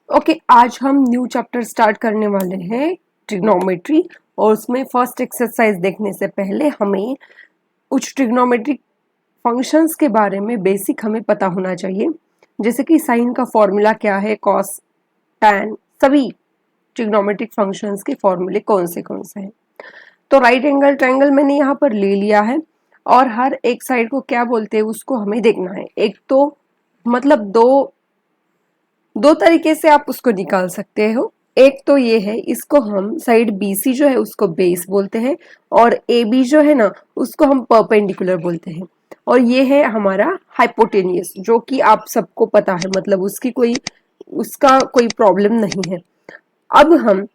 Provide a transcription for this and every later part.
Okay आज हम new chapter start करने वाले हैं ट्रिग्नोमेट्री। और उसमें फर्स्ट एक्सरसाइज देखने से पहले हमें कुछ ट्रिग्नोमेट्रिक फंक्शंस के बारे में बेसिक हमें पता होना चाहिए, जैसे कि साइन का फॉर्मूला क्या है, कॉस, टैन, सभी ट्रिग्नोमेट्रिक फंक्शंस के फॉर्मूले कौन से हैं। तो राइट एंगल ट्रायंगल मैंने यहाँ पर ले लिया है और हर एक साइड को क्या बोलते हैं उसको हमें देखना है। एक तो मतलब दो तरीके से आप उसको निकाल सकते हो। एक तो ये है, इसको हम साइड BC जो है उसको बेस बोलते हैं और AB जो है ना उसको हम परपेंडिकुलर बोलते हैं। और ये है हमारा हाइपोटेनियस, जो कि आप सबको पता है, मतलब उसका कोई प्रॉब्लम नहीं है। अब हम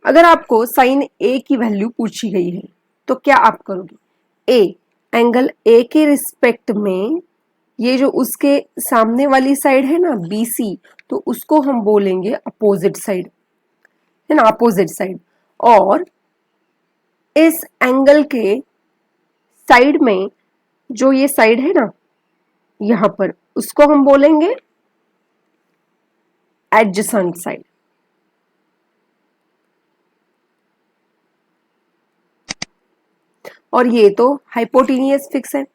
अगर आपको साइन A की वैल्यू पूछी गई है तो क्या आप करोगे। ए एंगल A के रिस्पेक्ट में ये जो उसके सामने वाली साइड है ना BC, तो उसको हम बोलेंगे अपोजिट साइड, है ना, अपोजिट साइड। और इस एंगल के साइड में जो ये साइड है ना यहां पर, उसको हम बोलेंगे एडजेसेंट साइड। और ये तो हाइपोटेनियस फिक्स है।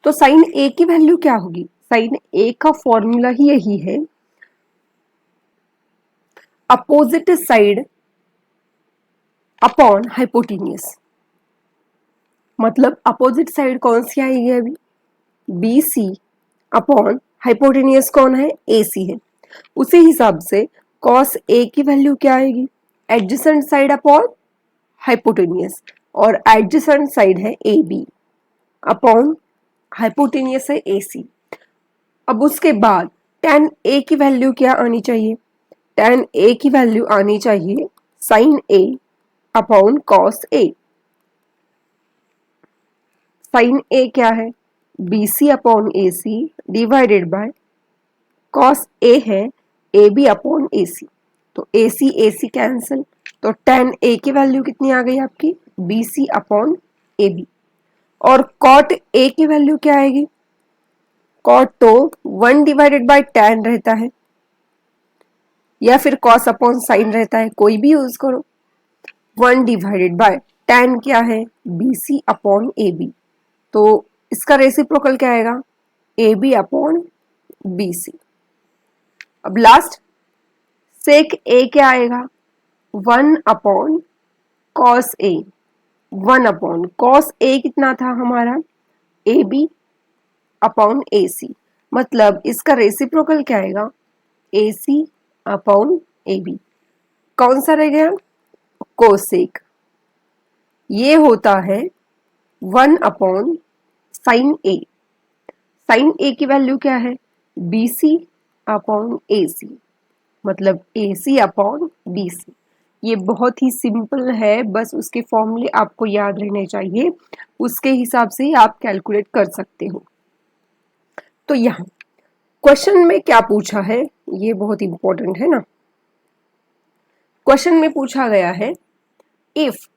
तो साइन A की वैल्यू क्या होगी। साइन A का फॉर्मूला ही यही है, अपोजिट साइड अपॉन हाइपोटेनियस। मतलब अपोजिट साइड कौन सी आएगी अभी, BC अपॉन हाइपोटेनियस कौन है, AC है। उसी हिसाब से cos A की वैल्यू क्या आएगी, एडजेसेंट साइड अपॉन हाइपोटेनियस। और एडजेसेंट साइड है AB अपॉन हाइपोटेनियस है AC। अब उसके बाद tan A की वैल्यू क्या आनी चाहिए, tan A की वैल्यू आनी चाहिए sin A upon cos A। sin A क्या है, BC upon AC divided by cos A है AB अपॉन AC। तो AC AC कैंसिल, तो tan A की वैल्यू कितनी आ गई आपकी, BC अपॉन AB। और cot A की वैल्यू क्या आएगी, cot तो 1 डिवाइडेड बाय tan रहता है या फिर cos अपॉन sin रहता है, कोई भी यूज करो। 1 डिवाइडेड बाय tan क्या है, BC अपॉन AB। तो इसका रेसिप्रोकल क्या आएगा, AB अपॉन BC। अब लास्ट सेक A क्या आएगा, 1 upon cos A। 1 upon cos A कितना था हमारा, AB अपॉन AC। मतलब इसका रेसिप्रोकल क्या आएगा, AC अपॉन AB। कौन सा रह गया, कोसेक। ये होता है 1 upon sine A। Sine A की वैल्यू क्या है, BC अपॉन AC। मतलब AC अपॉन BC। ये बहुत ही सिंपल है, बस उसके फॉर्मूले आपको याद रहने चाहिए, उसके हिसाब से ही आप कैलकुलेट कर सकते हो। तो यहाँ क्वेश्चन में क्या पूछा है, ये बहुत इंपॉर्टेंट है ना। क्वेश्चन में पूछा गया है, if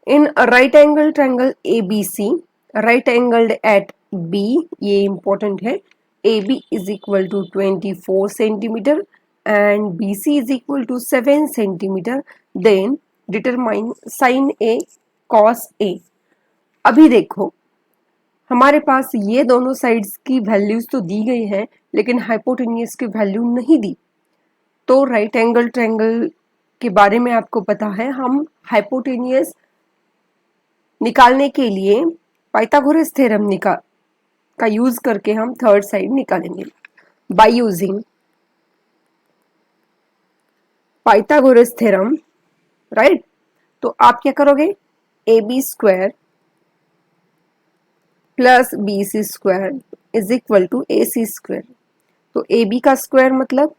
in right angle triangle ABC, right angled at B, ये इंपॉर्टेंट है, AB is equal to 24 centimetre and BC is equal to 7 centimetre, then determine sin A cos A। अभी देखो हमारे पास ये दोनों साइड्स की वैल्यूज तो दी गई हैं, लेकिन हाइपोटेनियस की वैल्यू नहीं दी। तो राइट एंगल ट्रायंगल के बारे में आपको पता है, हम हाइपोटेनियस निकालने के लिए पाइथागोरस थ्योरम का यूज करके हम थर्ड साइड निकालेंगे by using Pythagoras theorem, right. तो आप क्या करोगे, AB square plus BC square is equal to AC square. तो AB का स्क्वायर मतलब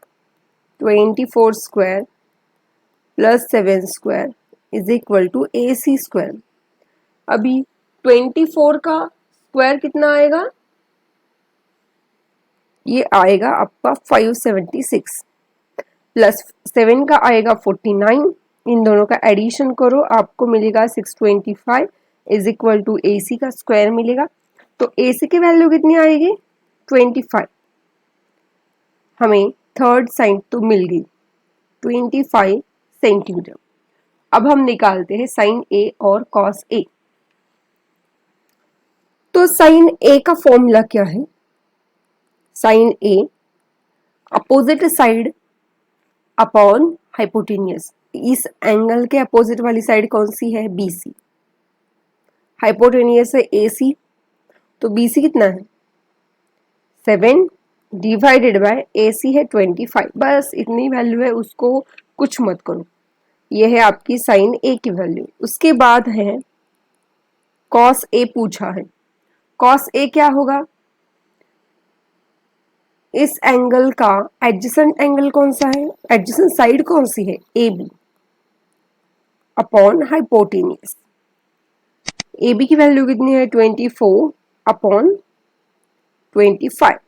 24 square plus 7 square is equal to AC square. अभी 24 का स्क्वायर कितना आएगा, ये आएगा आपका 576 प्लस 7 का आएगा 49। इन दोनों का एडिशन करो, आपको मिलेगा 625 इज इक्वल टू AC का स्क्वायर मिलेगा। तो AC की वैल्यू कितनी आएगी, 25। हमें थर्ड साइन तो मिल गई 25 सेंटीमीटर। अब हम निकालते हैं साइन ए और कॉस ए। तो साइन ए का फॉर्मूला क्या है? साइन ए अपोजिट साइड अपॉन हाइपोटेनियस। इस एंगल के अपोजिट वाली साइड कौन सी है? बीसी। हाइपोटेनियस है एसी, तो बीसी कितना है? 7 डिवाइडेड बाय एसी है 25। बस इतनी वैल्यू है, उसको कुछ मत करो। ये है आपकी साइन ए की वैल्यू। उसके बाद है कॉस ए पूछा है। कॉस ए क्या होगा? इस एंगल का एडजेसेंट एंगल कौन सा है? एडजेसेंट साइड कौन सी है? A B upon hypotenuse. A B की वैल्यू कितनी है? 24 अपॉन 25।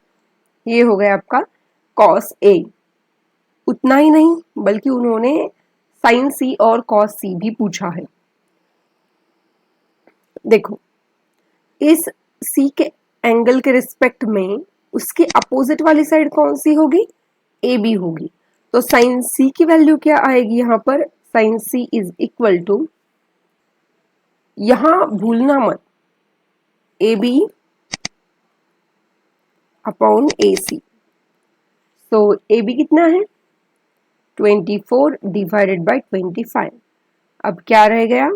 ये हो गया आपका कॉस ए। उतना ही नहीं बल्कि उन्होंने साइन सी और कॉस सी भी पूछा है। देखो, इस सी के एंगल के रिस्पेक्ट में उसके अपोजिट वाली साइड कौन सी होगी? ए बी होगी। तो साइन सी की वैल्यू क्या आएगी यहाँ पर? Sine C is equal to, यहां भूलना मत, ए बी अपॉन ए सी। तो ए बी कितना है? 24 डिवाइडेड बाय 25। अब क्या रह गया?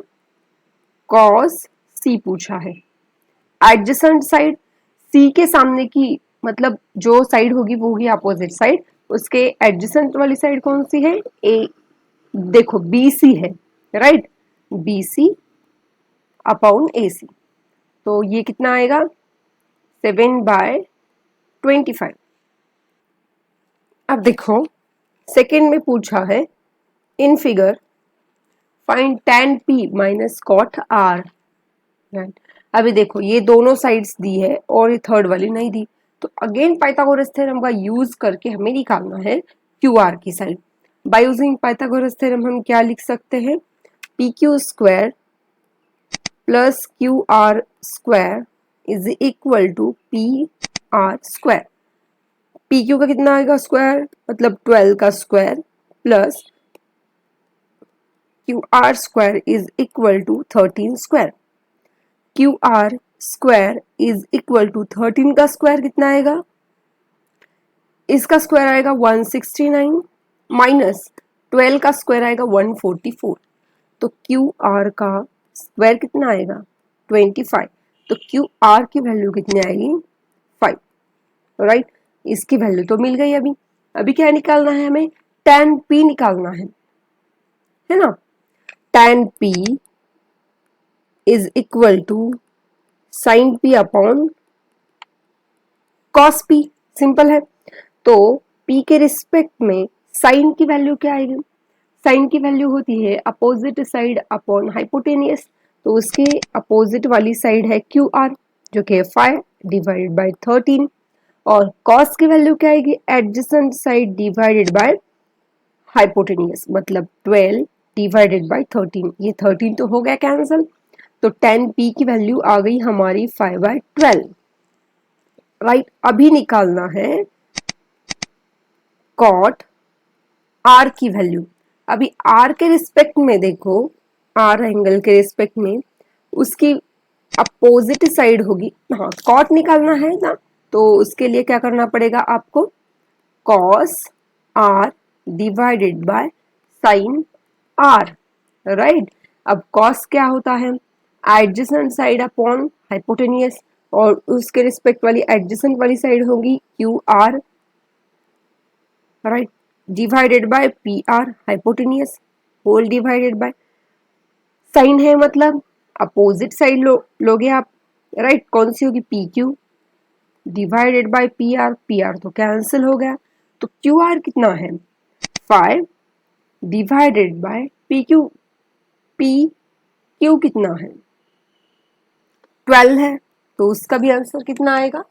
कॉस सी पूछा है। एडजेसेंट साइड सी के सामने की, मतलब जो साइड होगी वो होगी अपोजिट साइड। उसके एडजेसेंट वाली साइड कौन सी है? ए, देखो बी सी है, राइट? बी सी अपॉन ए सी। तो ये कितना आएगा? 7/25। अब देखो, सेकेंड में पूछा है in figure find tan p minus cot r। Right, अभी देखो ये दोनों साइड्स दी है और ये थर्ड वाली नहीं दी, तो अगेन पाइथागोरस थ्योरम का यूज करके हमें निकालना है क्यू आर की side. By using Pythagoras theorem हम क्या लिख सकते हैं? P Q square plus Q R square is equal to P R square. P Q का कितना आएगा स्क्वायर, मतलब 12 का square, plus Q R square is equal to 13 square. Q R square is equal to 13 का square कितना आएगा? इसका square आएगा 169 माइनस 12 का स्क्वायर आएगा 144। तो क्यू आर का स्क्वायर कितना आएगा? 25। तो क्यू आर की वैल्यू कितनी आएगी? 5। राइट, इसकी वैल्यू तो मिल गई। अभी अभी क्या निकालना है हमें? tan p निकालना है ना? tan p is equal to sine p upon cos p। Simple है। तो p के रिस्पेक्ट में साइन की वैल्यू क्या आएगी? साइन की वैल्यू होती है अपोजिट साइड अपॉन हाइपोटेनियस। तो उसके अपोजिट वाली साइड है क्यू आर, जो कि 5 डिवाइडेड बाय 13। और कॉस की वैल्यू क्या आएगी? Adjacent side divided by hypotenuse, मतलब 12 डिवाइडेड बाय 13। ये 13 तो हो गया कैंसिल, तो tan p की वैल्यू आ गई हमारी 5/12। राइट, अभी निकालना है कॉट r की वैल्यू। अभी r के रिस्पेक्ट में देखो, r एंगल के रिस्पेक्ट में उसकी अपोजिट साइड होगी। हाँ, कॉट निकालना है ना, तो उसके लिए क्या करना पड़ेगा आपको? cos r divided by sign r। Right, अब cos क्या होता है? एडजेसेंट साइड अपॉन हाइपोटेनियस, और उसके रिस्पेक्ट वाली एडजेसेंट वाली साइड होगी Q R, right, divided by P R hypotenuse, whole divided by sine है, मतलब अपोजिट साइड लोगे आप। राइट, कौन सी होगी? P Q divided by P are. P R तो कैंसिल हो गया, तो क्यू आर कितना है? 5 divided by P Q. P Q कितना है? 12 है, तो उसका भी आंसर कितना आएगा?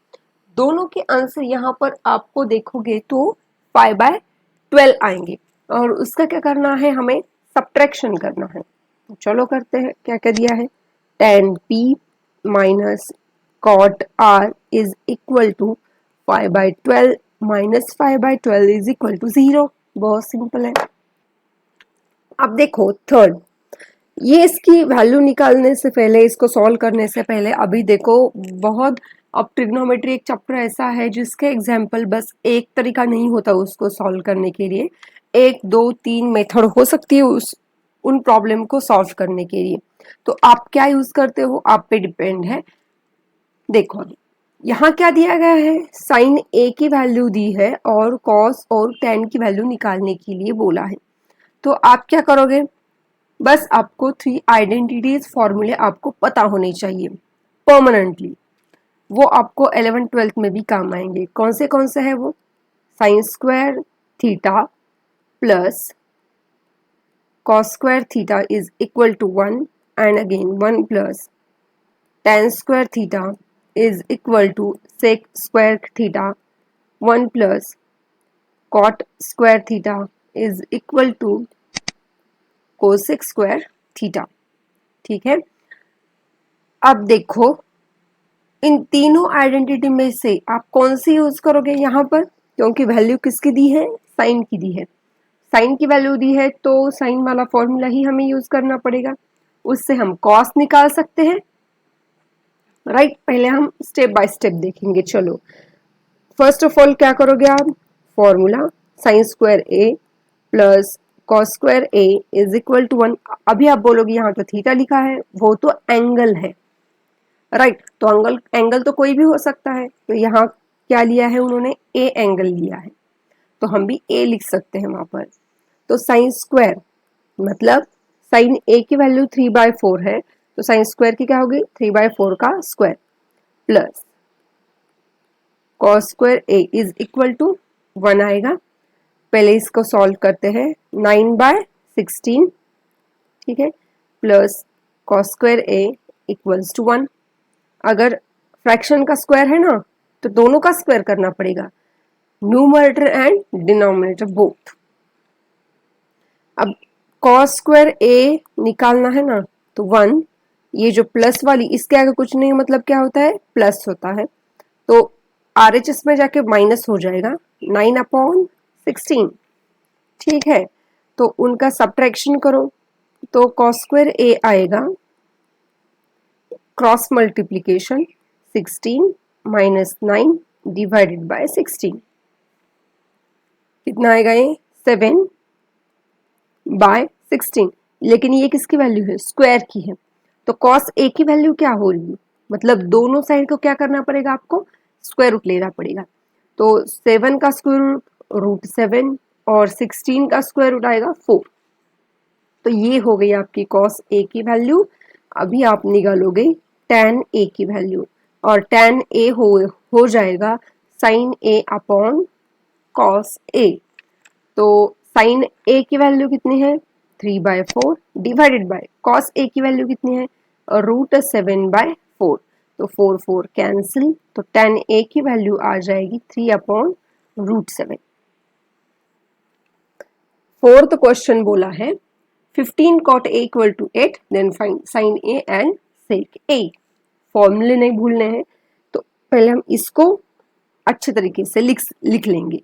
दोनों के आंसर यहाँ पर आपको देखोगे तो 5/12 आएंगे, और उसका क्या करना है? हमें सब्ट्रैक्शन करना है। तो चलो करते हैं। क्या क्या दिया है? tan p minus cot r is equal to 5/12 -5/12 is equal to 0। बहुत सिंपल है। अब देखो थर्ड, ये इसकी वैल्यू निकालने से पहले, इसको सॉल्व करने से पहले अभी देखो बहुत, अब ट्रिग्नोमेट्री एक चैप्टर ऐसा है जिसके एग्जाम्पल बस एक तरीका नहीं होता उसको सॉल्व करने के लिए, 1 2 3 मेथड हो सकती है उन प्रॉब्लम को सॉल्व करने के लिए। तो आप क्या यूज करते हो आप पे डिपेंड है। देखो यहाँ क्या दिया गया है, साइन ए की वैल्यू दी है और कॉस और टेन की वैल्यू निकालने के लिए बोला है। तो आप क्या करोगे, बस आपको 3 आइडेंटिटीज फॉर्मूले आपको पता होने चाहिए परमानेंटली, वो आपको 11th-12th में भी काम आएंगे। कौन से है वो, sine square theta plus cos square theta is equal to 1 and again 1 plus tan square theta is equal to sec square theta, 1 plus cot square theta is equal to cosec square theta। ठीक है, अब देखो इन तीनों identity में से आप कौन सी use करोगे यहाँ पर, क्योंकि वैल्यू किसकी दी है, साइन की दी है। साइन की वैल्यू दी है तो साइन वाला फॉर्मूला ही हमें यूज करना पड़ेगा, उससे हम कॉस निकाल सकते हैं। राइट, पहले हम स्टेप बाय स्टेप देखेंगे। चलो फर्स्ट ऑफ ऑल क्या करोगे आप, formula sine square A plus cos square A is equal to 1। अभी आप बोलोगे यहाँ तो थीटा लिखा है, वो तो एंगल है। राइट, तो एंगल तो कोई भी हो सकता है, तो यहाँ क्या लिया है उन्होंने, ए एंगल लिया है, तो हम भी ए लिख सकते हैं वहां पर। तो साइन स्क्वायर मतलब साइन ए की वैल्यू 3/4 है, तो साइन स्क्वायर की क्या होगी, 3/4 का square plus cos square A is equal to 1 आएगा। पहले इसको सॉल्व करते हैं, 9/16, ठीक है, plus cos square A equals to 1। अगर फ्रैक्शन का स्क्वायर है ना तो दोनों का स्क्वायर करना पड़ेगा, न्यूमरेटर एंड डिनोमिनेटर बोथ। अब कॉस स्क्वायर ए निकालना है ना, तो 1, ये जो प्लस वाली इसके आगे कुछ नहीं, मतलब क्या होता है, प्लस होता है, तो RHS में जाके माइनस हो जाएगा 9/16। ठीक है, तो उनका सब्ट्रैक्शन करो, तो कॉस स्क्वायर ए आएगा cross multiplication 16 minus 9 divided by 16, कितना आएगा ये 7/16। लेकिन ये किसकी वैल्यू है, स्क्वायर की है, तो कॉस ए की वैल्यू क्या होगी, मतलब दोनों साइड को क्या करना पड़ेगा, आपको स्क्वायर रूट लेना पड़ेगा। तो 7 का स्क्वायर रूट √7 और 16 का स्क्वायर रूट आएगा 4। तो ये हो गई आपकी कॉस ए की वैल्यू। अभी आप निकालोगे tan ए की वैल्यू, और tan ए हो जाएगा sign A upon cos A. तो साइन ए की वैल्यू कितनी है, 3/4 डिवाइडेड बाय कॉस ए की वैल्यू कितनी है, √7/4। तो 4 4 कैंसिल, तो tan ए की वैल्यू आ जाएगी 3/√7। फोर्थ क्वेश्चन बोला है 15 cot a equal to 8, then find sine A and sec A. फॉर्मूले नहीं भूलने हैं, तो पहले हम इसको अच्छे तरीके से लिख लेंगे।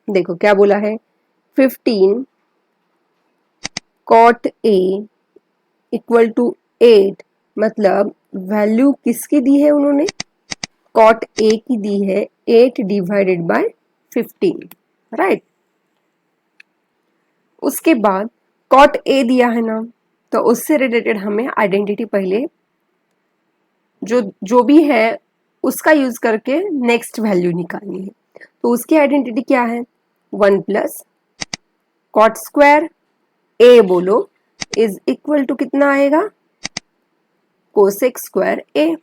देखो क्या बोला है, 15 cot a इक्वल टू 8, मतलब वैल्यू किसकी दी है उन्होंने, cot a की दी है 8 डिवाइडेड बाय 15। राइट, उसके बाद cot a दिया है ना, तो उससे रिलेटेड हमें आइडेंटिटी पहले जो भी है उसका यूज करके नेक्स्ट वैल्यू निकालनी है। तो उसकी आइडेंटिटी क्या है, 1 प्लस कॉट स्क्वायर ए बोलो इज इक्वल टू कितना आएगा, कोसेक स्क्वायर ए।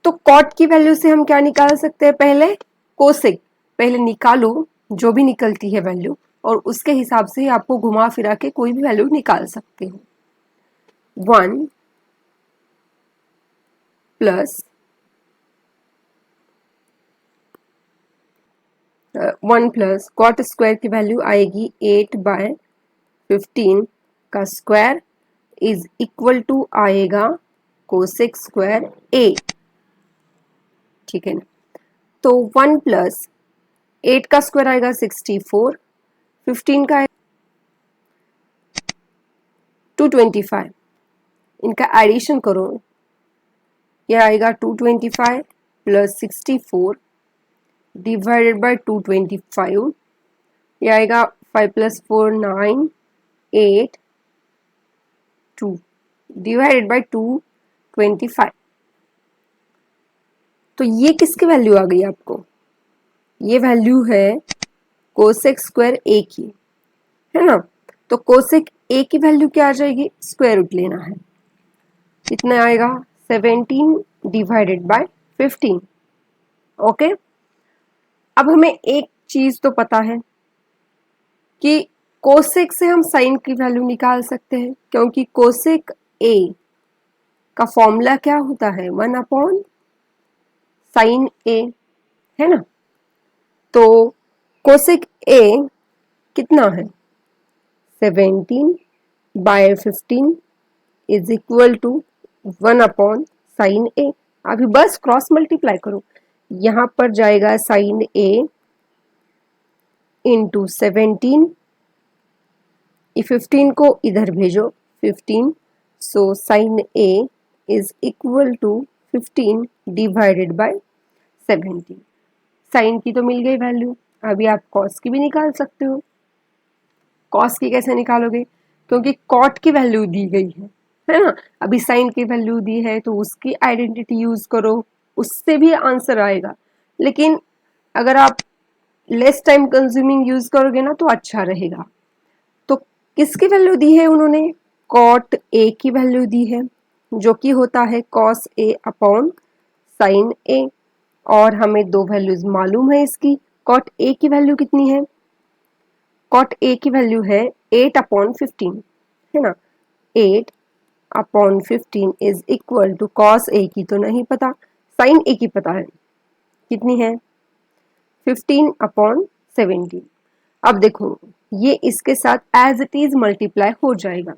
तो कॉट की वैल्यू से हम क्या निकाल सकते हैं, पहले कोसेक, पहले निकालो जो भी निकलती है वैल्यू, और उसके हिसाब से ही आपको घुमा फिरा के कोई भी वैल्यू निकाल सकते हो। 1 प्लस 1 प्लस कॉट स्क्वायर की वैल्यू आएगी 8/15 का स्क्वायर इज इक्वल टू आएगा कोसेक स्क्वायर ए। ठीक है ना, तो 1 प्लस 8 का स्क्वायर आएगा 64, 15 का 225, इनका एडिशन करो, यह आएगा 225 प्लस 64 डिवाइडेड बाय 225, यह आएगा 5 प्लस 4 9 8 2 डिवाइडेड बाय 225। तो ये किसकी वैल्यू आ गई आपको? ये वैल्यू है कोसेक स्क्वायर ए की, है ना। तो कोसेक ए की वैल्यू क्या आ जाएगी? स्क्वायर रूट लेना है, कितना आएगा? 17 डिवाइडेड बाय 15। ओके, अब हमें एक चीज तो पता है कि कोसेक से हम साइन की वैल्यू निकाल सकते हैं, क्योंकि कोसेक ए का फॉर्मूला क्या होता है? 1 अपॉन साइन ए, है ना। तो कोसेक ए कितना है? 17 by 15 is equal to 1 upon sine A. अभी बस क्रॉस मल्टीप्लाई करो, यहां पर जाएगा साइन ए इंटू 17, 15 को इधर भेजो 15, so sine A is equal to 15 divided by 17। Sine की तो मिल गई वैल्यू, अभी आप कॉस की भी निकाल सकते हो। कॉस की कैसे निकालोगे? क्योंकि कॉट की वैल्यू दी गई है ना। अभी साइन की वैल्यू दी है तो उसकी आइडेंटिटी यूज करो, उससे भी आंसर आएगा। लेकिन अगर आप लेस टाइम कंज्यूमिंग यूज करोगे ना तो अच्छा रहेगा। तो किसकी वैल्यू दी है उन्होंने? कॉट ए की वैल्यू दी है, जो कि होता है कॉस ए अपॉन साइन ए। और हमें दो वैल्यूज मालूम है इसकी। कॉट ए की वैल्यू कितनी है? कॉट ए की वैल्यू है 8 अपॉन 15, है ना। 8 upon 15 is equal to, cos A की तो नहीं पता, साइन ए की पता है, कितनी है? 15 अपॉन 17। अब देखो ये इसके साथ एज इट इज मल्टीप्लाई हो जाएगा,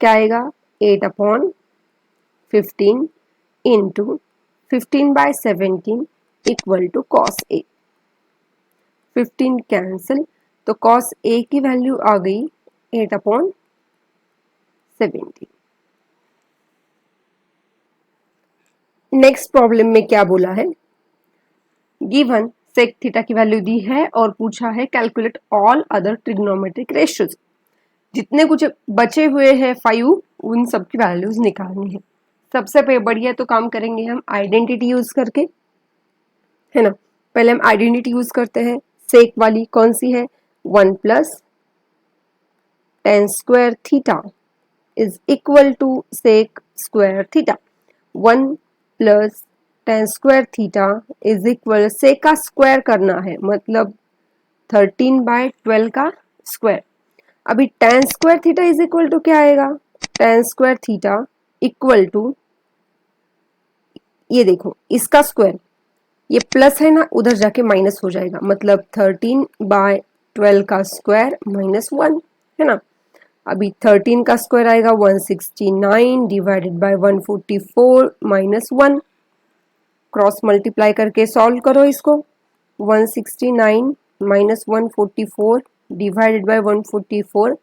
क्या आएगा? 8 upon 15 into 15 by 17 equal to cos A. 15 cancel, तो कॉस ए की वैल्यू आ गई 8 अपॉन 17। नेक्स्ट प्रॉब्लम में क्या बोला है? गिवन सेक थीटा की वैल्यू दी है और पूछा है calculate all other trigonometric ratios. जितने कुछ बचे हुए हैं 5, उन सब की वैल्यूज निकालनी है। सबसे बढ़िया तो काम करेंगे हम आइडेंटिटी यूज करके, है ना। पहले हम आइडेंटिटी यूज करते हैं। सेक वाली कौन सी है? 1 plus tan square theta is equal to sec square theta. 1 plus tan square theta is equal, sec का स्क्वायर करना है, मतलब 13 बाय 12 का स्क्वायर। अभी tan square theta is equal to क्या आएगा? Tan square theta equal to, ये देखो इसका स्क्वायर, ये प्लस है ना, उधर जाके माइनस हो जाएगा, मतलब 13 बाय 12 का स्क्वायर माइनस 1, है ना। अभी 13 का स्क्वायर आएगा 169 divided by 144 minus 1। Cross multiply करके सॉल्व करो इसको। 169 माइनस 144 डिवाइडेड बाय 144,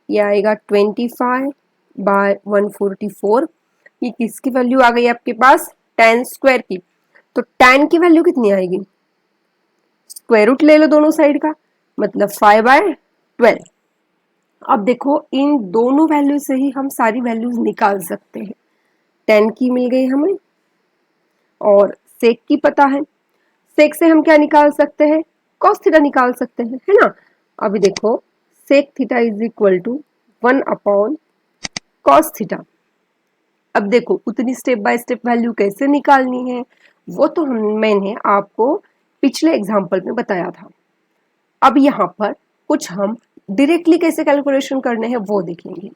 ये आएगा 25 बाय 144। ये किसकी वैल्यू आ गई आपके पास? tan स्क्वायर की। तो tan की वैल्यू कितनी आएगी? स्क्वायर रूट ले लो दोनों साइड का, मतलब 5 बाय 12। अब देखो इन दोनों वैल्यू से ही हम सारी वैल्यूज निकाल सकते हैं। tan की मिल गई हमें और सेक की पता है। सेक से हम क्या निकाल सकते हैं? कॉस थीटा निकाल सकते हैं, है ना। अभी देखो sec theta is equal to 1 upon cos theta. अब देखो उतनी स्टेप बाय स्टेप वैल्यू कैसे निकालनी है वो तो मैंने आपको पिछले एग्जाम्पल में बताया था। अब यहाँ पर कुछ हम डायरेक्टली कैसे कैलकुलेशन करने हैं वो देखेंगे।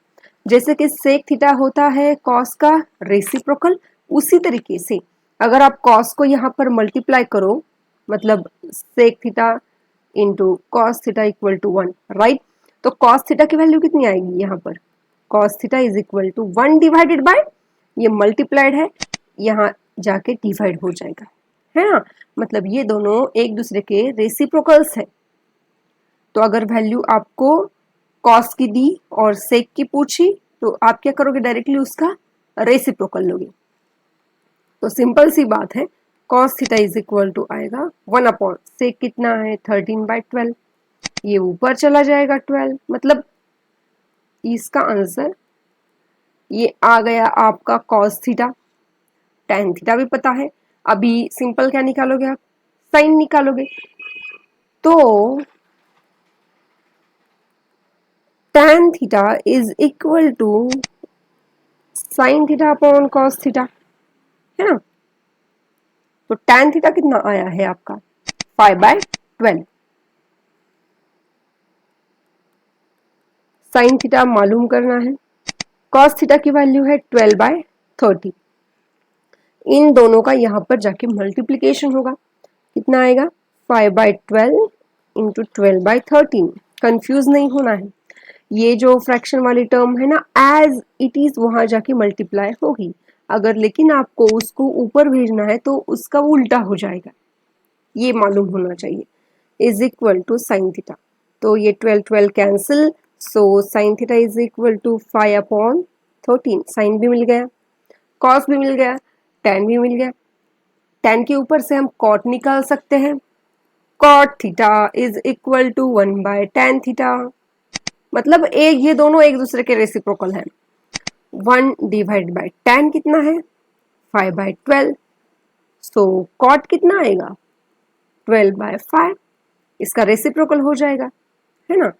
जैसे कि सेक थीटा होता है कॉस का रेसिप्रोकल, उसी तरीके से अगर आप कॉस को यहाँ पर मल्टीप्लाई करो, मतलब sec theta into cos theta equal to 1, right. तो कॉस थीटा की वैल्यू कितनी आएगी यहाँ पर? Cos theta is equal to 1 divided by, ये मल्टीप्लाइड है, यहाँ जाके डिवाइड हो जाएगा, है ना, मतलब ये दोनों एक दूसरे के रेसिप्रोकल्स है। तो अगर वैल्यू आपको कॉस की दी और सेक की पूछी तो आप क्या करोगे, डायरेक्टली उसका रेसिप्रोकल लोगे। तो सिंपल सी बात है, cos theta is equal to आएगा 1 अपॉन सेक कितना है 13/12, ये ऊपर चला जाएगा 12, मतलब इसका आंसर ये आ गया आपका कॉस थीटा। टेन थीटा भी पता है, अभी सिंपल क्या निकालोगे आप, साइन निकालोगे। तो tan theta is equal to sine theta upon cos theta, है ना। तो tan थीटा कितना आया है आपका 5/12, साइन थीटा मालूम करना है, कॉस थीटा की वैल्यू है 12/30। इन दोनों का यहाँ पर जाके मल्टीप्लीकेशन होगा, कितना आएगा 5/12 इंटू 12/13। कंफ्यूज नहीं होना है, ये जो फ्रैक्शन वाली टर्म है ना एज इट इज वहां जाके मल्टीप्लाई होगी, अगर लेकिन आपको उसको ऊपर भेजना है तो उसका उल्टा हो जाएगा, ये मालूम होना चाहिए। Is equal to sine theta, तो ये 12 cancel, so sine theta is equal to 5/13। Sine भी मिल गया, कॉस भी मिल गया, टेन भी मिल गया। टेन के ऊपर से हम कॉट निकाल सकते हैं, cot theta is equal to 1/tan theta, मतलब एक ये दोनों एक दूसरे के रेसिप्रोकल हैं। 1 डिवाइड बाय tan कितना है 5/12, सो कॉट कितना आएगा 12/5, इसका रेसिप्रोकल हो जाएगा, है ना।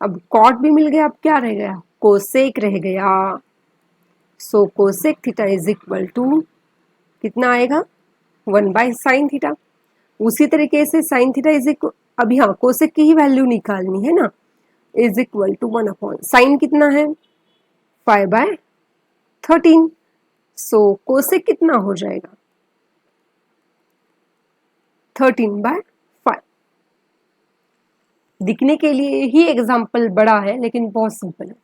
अब कॉट भी मिल गया, अब क्या रह गया, कोसेक रह गया। So cosec theta is equal to कितना आएगा 1/sin थीटा। उसी तरीके से साइन थीटा इज इक्वल, अभी हाँ कोसेक की ही वैल्यू निकालनी है ना, is equal to 1 upon sine कितना है 5/13, सो कोसेक कितना हो जाएगा 13/5। दिखने के लिए ही एग्जाम्पल बड़ा है लेकिन बहुत सिंपल है।